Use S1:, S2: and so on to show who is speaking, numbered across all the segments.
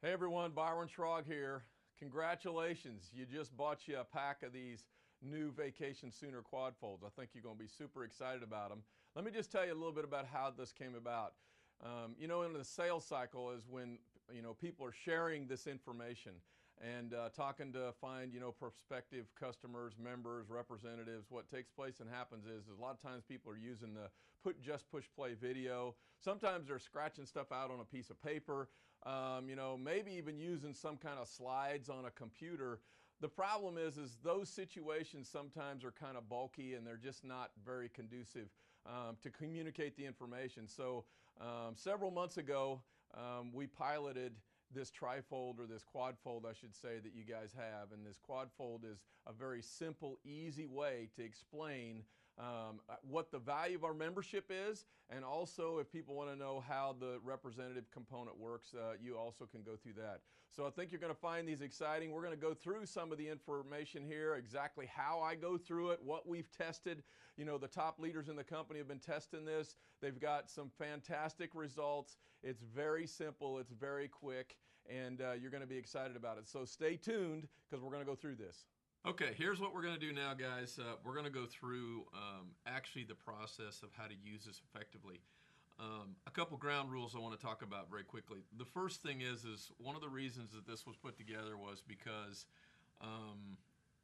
S1: Hey everyone, Byron Schrog here. Congratulations, you just bought you a pack of these new Vacation Sooner Quadfolds. I think you're going to be super excited about them. Let me just tell you a little bit about how this came about. In the sales cycle is when people are sharing this information and talking to find prospective customers, members, representatives. What takes place and happens is a lot of times people are using the push play video. Sometimes they're scratching stuff out on a piece of paper. Maybe even using some kind of slides on a computer. The problem is those situations sometimes are kind of bulky and they're just not very conducive to communicate the information. So several months ago, we piloted this trifold, or this quadfold I should say, that you guys have. And this quadfold is a very simple, easy way to explain what the value of our membership is, and also if people want to know how the representative component works, you also can go through that. So I think you're going to find these exciting. We're going to go through some of the information here, exactly how I go through it, what we've tested. The top leaders in the company have been testing this. They've got some fantastic results. It's very simple, it's very quick, and you're going to be excited about it. So stay tuned, because we're going to go through this. Okay, here's what we're going to do now, guys. We're going to go through actually the process of how to use this effectively. A couple ground rules I want to talk about very quickly. The first thing is one of the reasons that this was put together was because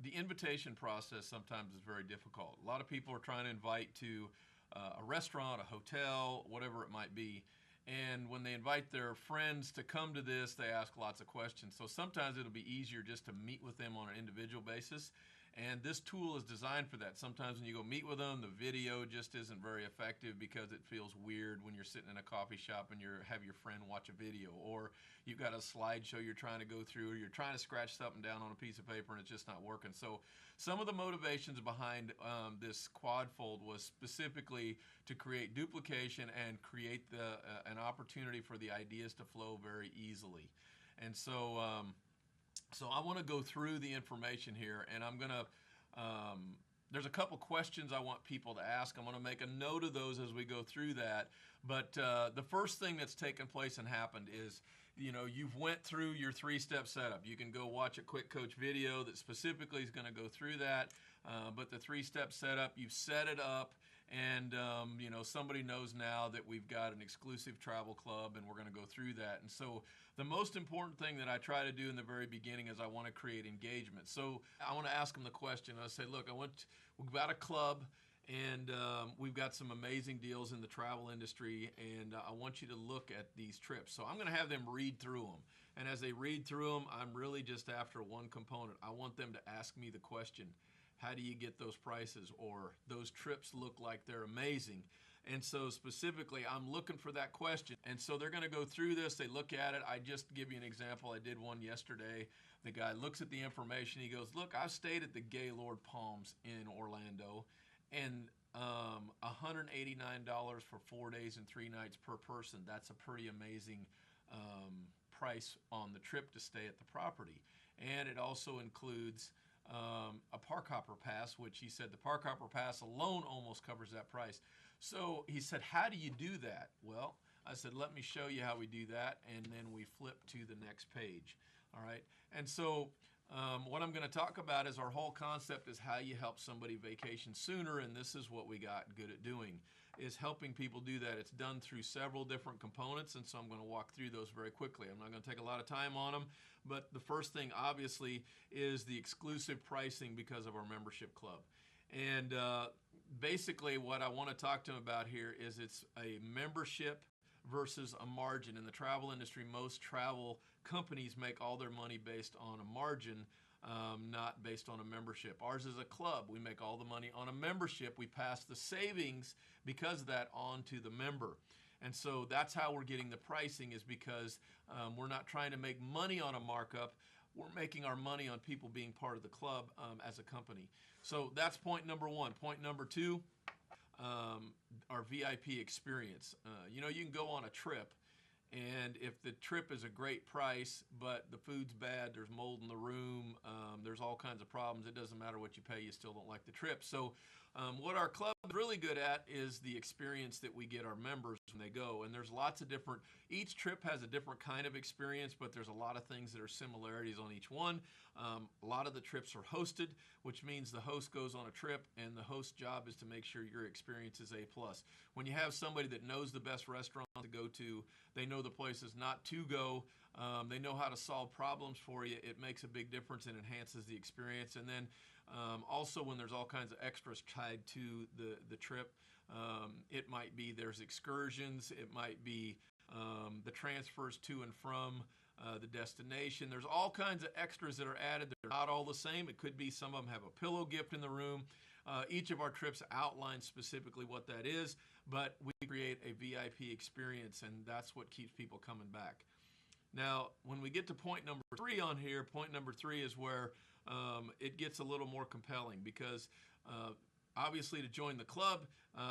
S1: the invitation process sometimes is very difficult. A lot of people are trying to invite to a restaurant, a hotel, whatever it might be. And when they invite their friends to come to this, they ask lots of questions. So sometimes it'll be easier just to meet with them on an individual basis. And this tool is designed for that. Sometimes when you go meet with them, the video just isn't very effective because it feels weird when you're sitting in a coffee shop and you have your friend watch a video. Or you've got a slideshow you're trying to go through, or you're trying to scratch something down on a piece of paper and it's just not working. So some of the motivations behind this quadfold was specifically to create duplication and create an opportunity for the ideas to flow very easily. And so so I want to go through the information here, and I'm going to there's a couple questions I want people to ask. I'm going to make a note of those as we go through that. But the first thing that's taken place and happened is, you've went through your three-step setup. You can go watch a quick coach video that specifically is going to go through that. But the three-step setup, you've set it up, and somebody knows now that we've got an exclusive travel club, and we're going to go through that. And so the most important thing that I try to do in the very beginning is I want to create engagement. So I want to ask them the question. I say, look, we've got a club, and we've got some amazing deals in the travel industry, and I want you to look at these trips. So I'm going to have them read through them. And as they read through them, I'm really just after one component. I want them to ask me the question, how do you get those prices? Or those trips look like they're amazing. And so specifically, I'm looking for that question. And so they're going to go through this. They look at it. I just give you an example. I did one yesterday. The guy looks at the information. He goes, look, I stayed at the Gaylord Palms in Orlando, and $189 for 4 days and 3 nights per person. That's a pretty amazing price on the trip to stay at the property. And it also includes a park hopper pass, which he said the park hopper pass alone almost covers that price. So he said, how do you do that? Well, I said, let me show you how we do that, and then we flip to the next page. All right, and so what I'm going to talk about is our whole concept is how you help somebody vacation sooner, and this is what we got good at doing, is helping people do that. It's done through several different components, and so I'm going to walk through those very quickly. I'm not going to take a lot of time on them, but the first thing obviously is the exclusive pricing because of our membership club. And basically what I want to talk to them about here is it's a membership versus a margin. In the travel industry, most travel companies make all their money based on a margin, not based on a membership. Ours is a club. We make all the money on a membership. We pass the savings because of that on to the member. And so that's how we're getting the pricing, is because we're not trying to make money on a markup. We're making our money on people being part of the club as a company. So that's point number one. Point number two, our VIP experience. You can go on a trip, and if the trip is a great price, but the food's bad, there's mold in the room, there's all kinds of problems, it doesn't matter what you pay, you still don't like the trip. So what our club is really good at is the experience that we get our members when they go. And there's lots of different, each trip has a different kind of experience, but there's a lot of things that are similarities on each one. A lot of the trips are hosted, which means the host goes on a trip and the host's job is to make sure your experience is A+. When you have somebody that knows the best restaurant to go to, they know the places not to go, they know how to solve problems for you, it makes a big difference and enhances the experience. And then also when there's all kinds of extras tied to the trip, it might be there's excursions, it might be the transfers to and from the destination. There's all kinds of extras that are added. They're not all the same. It could be some of them have a pillow gift in the room. Each of our trips outlines specifically what that is, but we create a VIP experience, and that's what keeps people coming back. Now, when we get to point number 3 on here, point number 3 is where it gets a little more compelling, because obviously to join the club,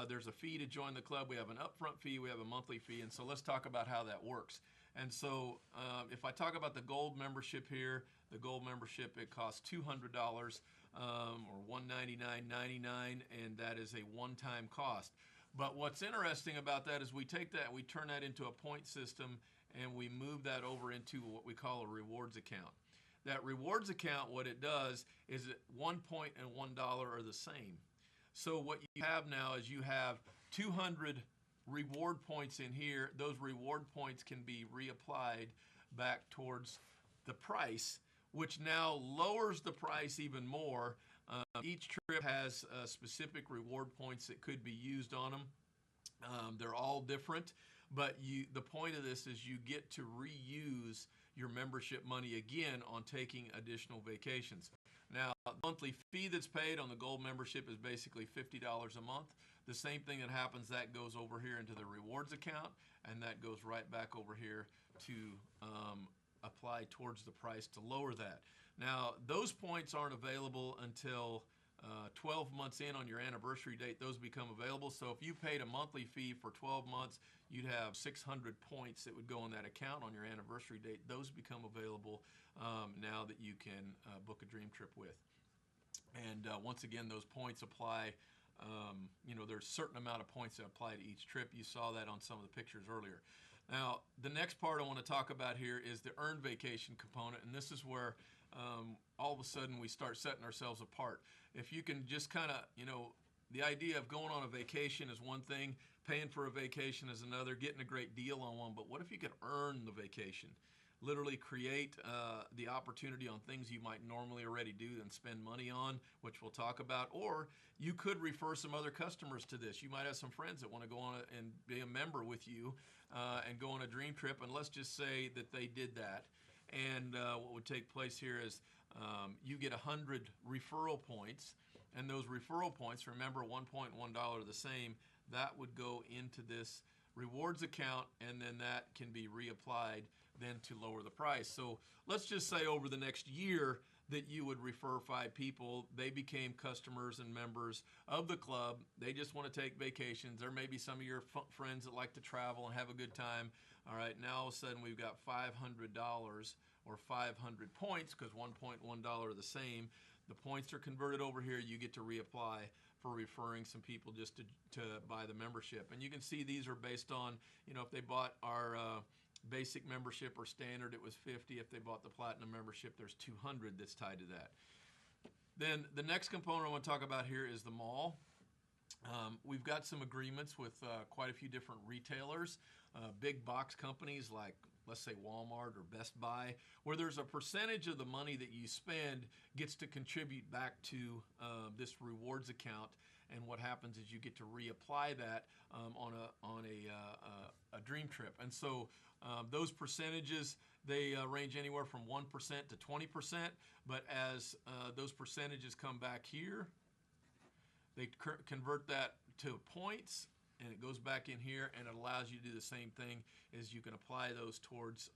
S1: there's a fee to join the club. We have an upfront fee, we have a monthly fee, and so let's talk about how that works. And so if I talk about the gold membership here, the gold membership, it costs $200 or $199.99, and that is a one-time cost. But what's interesting about that is we take that, we turn that into a point system, and we move that over into what we call a rewards account. That rewards account, what it does is that 1 point and $1 are the same. So what you have now is you have 200 reward points in here. Those reward points can be reapplied back towards the price, which now lowers the price even more. Each trip has specific reward points that could be used on them. They're all different, but the point of this is you get to reuse your membership money again on taking additional vacations. Now, the monthly fee that's paid on the gold membership is basically $50 a month. The same thing that happens, that goes over here into the rewards account, and that goes right back over here to apply towards the price to lower that. Now, those points aren't available until 12 months in on your anniversary date. Those become available. So if you paid a monthly fee for 12 months, you'd have 600 points that would go in that account on your anniversary date. Those become available now that you can book a dream trip with. And once again, those points apply. There's a certain amount of points that apply to each trip. You saw that on some of the pictures earlier. Now, the next part I want to talk about here is the earned vacation component, and this is where all of a sudden we start setting ourselves apart. If you can just kind of, the idea of going on a vacation is one thing, paying for a vacation is another, getting a great deal on one, but what if you could earn the vacation? Literally create the opportunity on things you might normally already do and spend money on, which we'll talk about. Or you could refer some other customers to this. You might have some friends that want to go on and be a member with you and go on a dream trip. And let's just say that they did that. And what would take place here is you get 100 referral points. And those referral points, remember, 1 point, $1 are the same. That would go into this rewards account, and then that can be reapplied then to lower the price. So let's just say over the next year that you would refer 5 people. They became customers and members of the club. They just want to take vacations. There may be some of your friends that like to travel and have a good time. All right, now all of a sudden we've got $500 or 500 points, because 1 point, $1 are the same. The points are converted over here. You get to reapply for referring some people just to buy the membership. And you can see these are based on, if they bought our basic membership or standard, it was 50. If they bought the platinum membership, there's 200 that's tied to that. Then the next component I want to talk about here is the mall. We've got some agreements with quite a few different retailers, big box companies like, let's say, Walmart or Best Buy, where there's a percentage of the money that you spend gets to contribute back to this rewards account. And what happens is you get to reapply that on a dream trip. And so those percentages, they range anywhere from 1% to 20%. But as those percentages come back here, they convert that to points, and it goes back in here, and it allows you to do the same thing, is you can apply those towards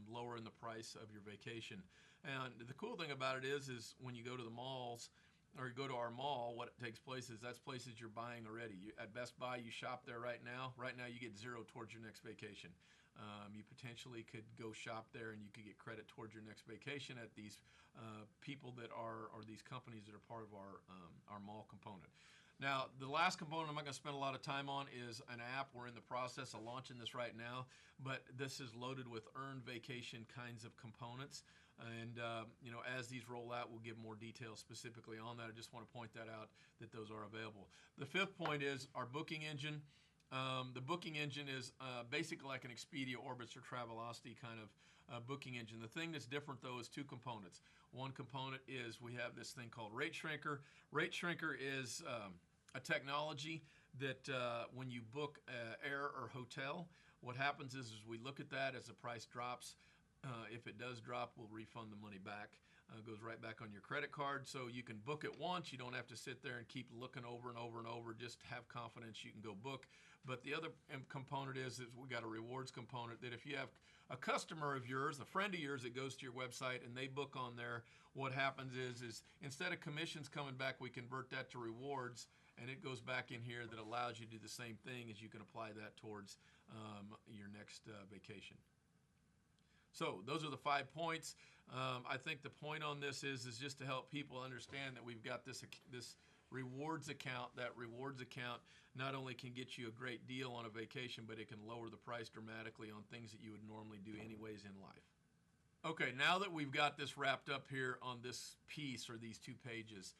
S1: lowering the price of your vacation. And the cool thing about it is when you go to the malls, or you go to our mall, what takes place is that's places you're buying already. At Best Buy, you shop there right now. Right now, you get 0 towards your next vacation. You potentially could go shop there, and you could get credit towards your next vacation at these people that are, or these companies that are part of our mall component. Now, the last component I'm not going to spend a lot of time on is an app. We're in the process of launching this right now, but this is loaded with earned vacation kinds of components. And, as these roll out, we'll give more details specifically on that. I just want to point that out, that those are available. The fifth point is our booking engine. The booking engine is basically like an Expedia, Orbitz, or Travelocity kind of booking engine. The thing that's different, though, is two components. One component is we have this thing called Rate Shrinker. Rate Shrinker is a technology that when you book air or hotel, what happens is we look at that as the price drops. If it does drop, we'll refund the money back. Goes right back on your credit card. So you can book it once. You don't have to sit there and keep looking over and over and over. Just have confidence you can go book. But the other component is we got a rewards component that if you have a customer of yours, a friend of yours that goes to your website and they book on there, what happens is instead of commissions coming back, we convert that to rewards, and it goes back in here that allows you to do the same thing as you can apply that towards your next vacation. So those are the 5 points. I think the point on this is just to help people understand that we've got this rewards account. That rewards account not only can get you a great deal on a vacation, but it can lower the price dramatically on things that you would normally do anyways in life. Okay, now that we've got this wrapped up here on this piece or these 2 pages,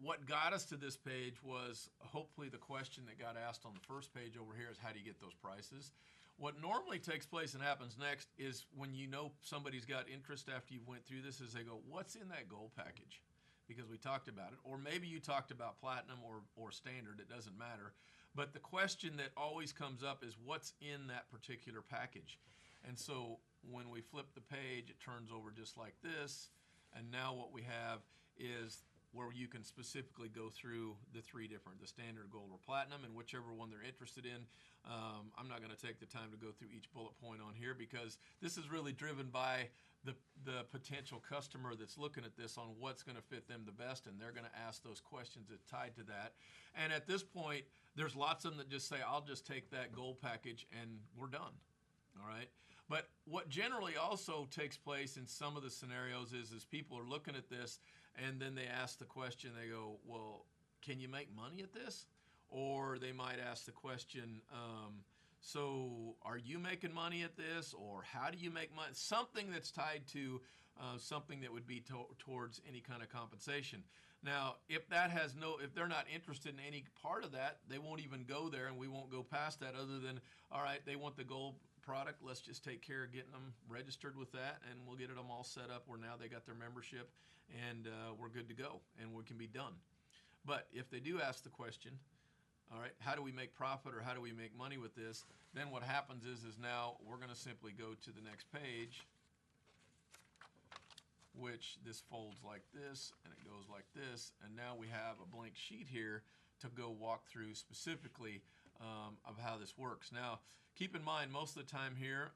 S1: what got us to this page was hopefully the question that got asked on the first page over here is how do you get those prices? What normally takes place and happens next is when you know somebody's got interest after you went through this is they go, what's in that gold package? Because we talked about it. Or maybe you talked about platinum or standard, it doesn't matter. But the question that always comes up is what's in that particular package? And so when we flip the page, it turns over just like this. And now what we have is where you can specifically go through the 3 different, the standard, gold, or platinum, and whichever one they're interested in. I'm not going to take the time to go through each bullet point on here because this is really driven by the potential customer that's looking at this on what's going to fit them the best, and they're going to ask those questions that tied to that. And at this point, there's lots of them that just say, I'll just take that gold package and we're done. All right. But what generally also takes place in some of the scenarios is people are looking at this and then they ask the question, they go, well, can you make money at this? Or they might ask the question, so are you making money at this? Or how do you make money? Something that's tied to something that would be towards any kind of compensation. Now, if they're not interested in any part of that, they won't even go there and we won't go past that other than, all right, they want the gold product. Let's just take care of getting them registered with that and we'll get them all set up where now they got their membership and we're good to go and we can be done. But if they do ask the question, all right, how do we make profit or how do we make money with this? Then what happens is now we're going to simply go to the next page, which this folds like this and it goes like this. And now we have a blank sheet here to go walk through specifically of how this works. Now, keep in mind, most of the time here,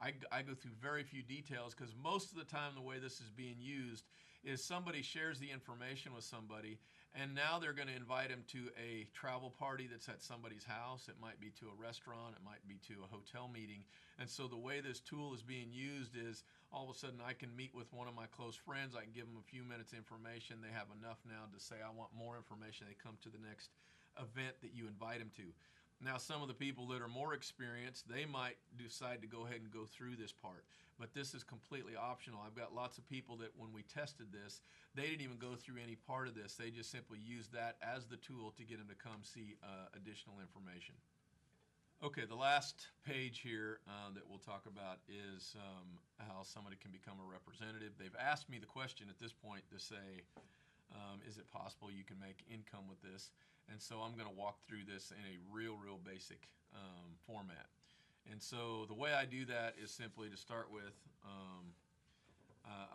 S1: I go through very few details because most of the time the way this is being used is somebody shares the information with somebody and now they're going to invite them to a travel party that's at somebody's house. It might be to a restaurant, it might be to a hotel meeting. And so the way this tool is being used is all of a sudden I can meet with one of my close friends, I can give them a few minutes information, they have enough now to say I want more information, they come to the next event that you invite them to. Now, some of the people that are more experienced, they might decide to go ahead and go through this part. But this is completely optional. I've got lots of people that when we tested this, they didn't even go through any part of this. They just simply used that as the tool to get them to come see additional information. Okay, the last page here that we'll talk about is how somebody can become a representative. They've asked me the question at this point to say, is it possible you can make income with this? And so I'm going to walk through this in a real basic format. And so the way I do that is simply to start with,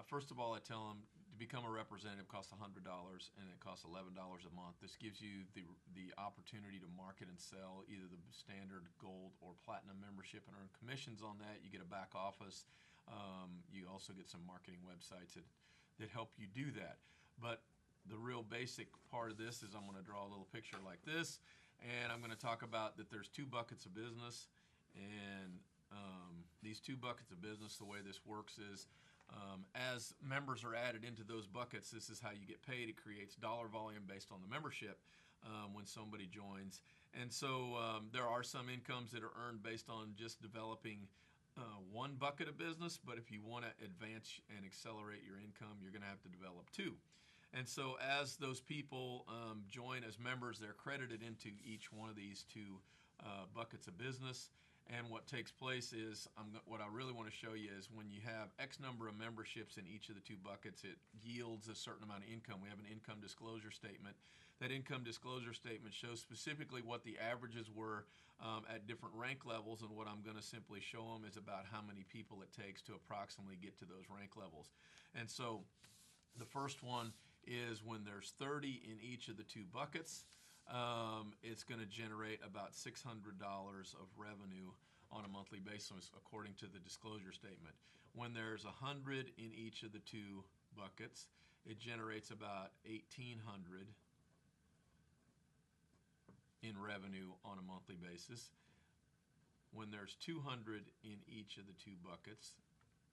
S1: first of all, I tell them to become a representative costs $100 and it costs $11 a month. This gives you the opportunity to market and sell either the standard, gold, or platinum membership and earn commissions on that. You get a back office. You also get some marketing websites that help you do that. But the real basic part of this is I'm going to draw a little picture like this, and I'm going to talk about that there's 2 buckets of business, and these 2 buckets of business, the way this works is As members are added into those buckets, this is how you get paid. It creates dollar volume based on the membership when somebody joins. And so there are some incomes that are earned based on just developing one bucket of business, but if you want to advance and accelerate your income, you're going to have to develop two. And so as those people join as members, they're credited into each one of these two buckets of business. And what takes place is, what I really want to show you is when you have X number of memberships in each of the two buckets, it yields a certain amount of income. We have an income disclosure statement. That income disclosure statement shows specifically what the averages were at different rank levels, and what I'm going to simply show them is about how many people it takes to approximately get to those rank levels. And so the first one is when there's 30 in each of the two buckets, it's going to generate about $600 of revenue on a monthly basis according to the disclosure statement. When there's 100 in each of the two buckets, it generates about $1,800 in revenue on a monthly basis. When there's 200 in each of the two buckets,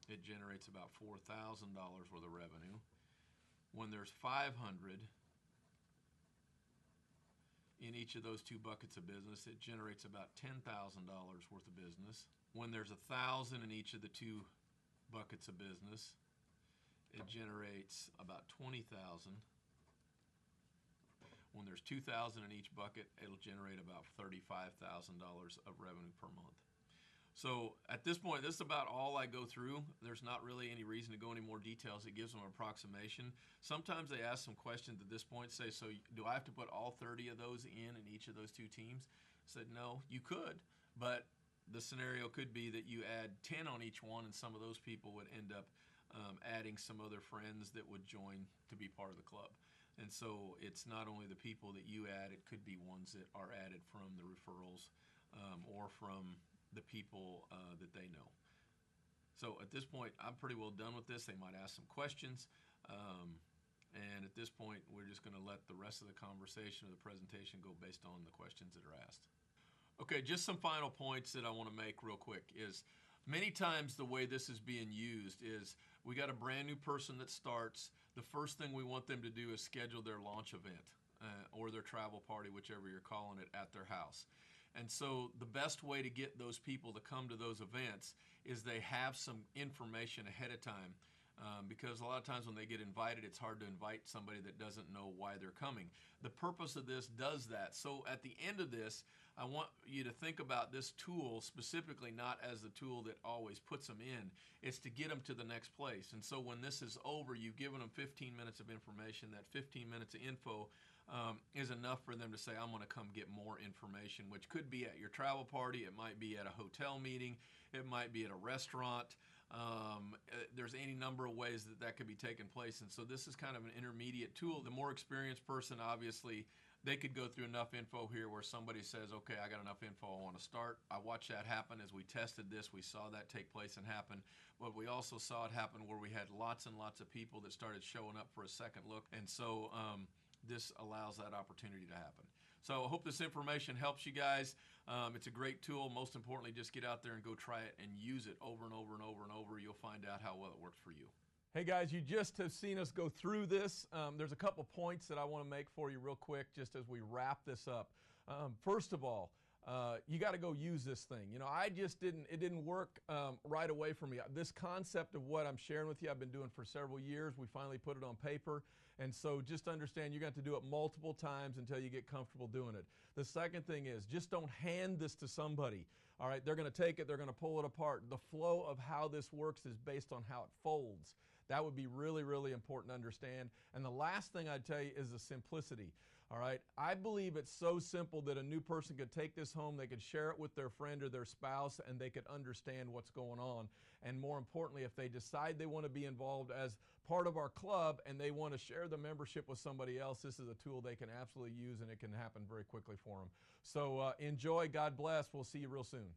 S1: it generates about $4,000 worth of revenue. When there's 500 in each of those two buckets of business, it generates about $10,000 worth of business. When there's 1,000 in each of the two buckets of business, it generates about $20,000. When there's 2,000 in each bucket, it'll generate about $35,000 of revenue per month. So at this point, this is about all I go through. There's not really any reason to go into more details. It gives them an approximation. Sometimes they ask some questions at this point, say, so do I have to put all 30 of those in each of those two teams? I said, no, you could, but the scenario could be that you add 10 on each one, and some of those people would end up adding some other friends that would join to be part of the club. And so it's not only the people that you add, it could be ones that are added from the referrals or from the people that they know. So at this point, I'm pretty well done with this. They might ask some questions. And at this point, we're just going to let the rest of the conversation or the presentation go based on the questions that are asked. Okay, just some final points that I want to make real quick is many times the way this is being used is we got a brand new person that starts. The first thing we want them to do is schedule their launch event or their travel party, whichever you're calling it, at their house. And so the best way to get those people to come to those events is they have some information ahead of time. Because a lot of times when they get invited, it's hard to invite somebody that doesn't know why they're coming. The purpose of this does that. So at the end of this, I want you to think about this tool specifically not as the tool that always puts them in. It's to get them to the next place. And so when this is over, you've given them 15 minutes of information. That 15 minutes of info is enough for them to say, I'm going to come get more information, which could be at your travel party. It might be at a hotel meeting. It might be at a restaurant. There's any number of ways that that could be taking place. And so this is kind of an intermediate tool. The more experienced person, obviously, they could go through enough info here where somebody says, okay, I got enough info, I want to start. I watched that happen as we tested this. We saw that take place and happen. But we also saw it happen where we had lots and lots of people that started showing up for a second look. And so this allows that opportunity to happen. So I hope this information helps you guys. It's a great tool. Most importantly, just get out there and go try it and use it over and over and over and over. You'll find out how well it works for you. Hey guys, you just have seen us go through this. There's a couple points that I want to make for you real quick just as we wrap this up. First of all, you got to go use this thing. You know, it didn't work right away for me. This concept of what I'm sharing with you, I've been doing for several years. We finally put it on paper. And so just understand you're going to have to do it multiple times until you get comfortable doing it. The second thing is just don't hand this to somebody. All right, they're going to take it, they're going to pull it apart. The flow of how this works is based on how it folds. That would be really, really important to understand. And the last thing I'd tell you is the simplicity. All right, I believe it's so simple that a new person could take this home, they could share it with their friend or their spouse, and they could understand what's going on. And more importantly, if they decide they want to be involved as part of our club and they want to share the membership with somebody else, this is a tool they can absolutely use, and it can happen very quickly for them. So enjoy, God bless, we'll see you real soon.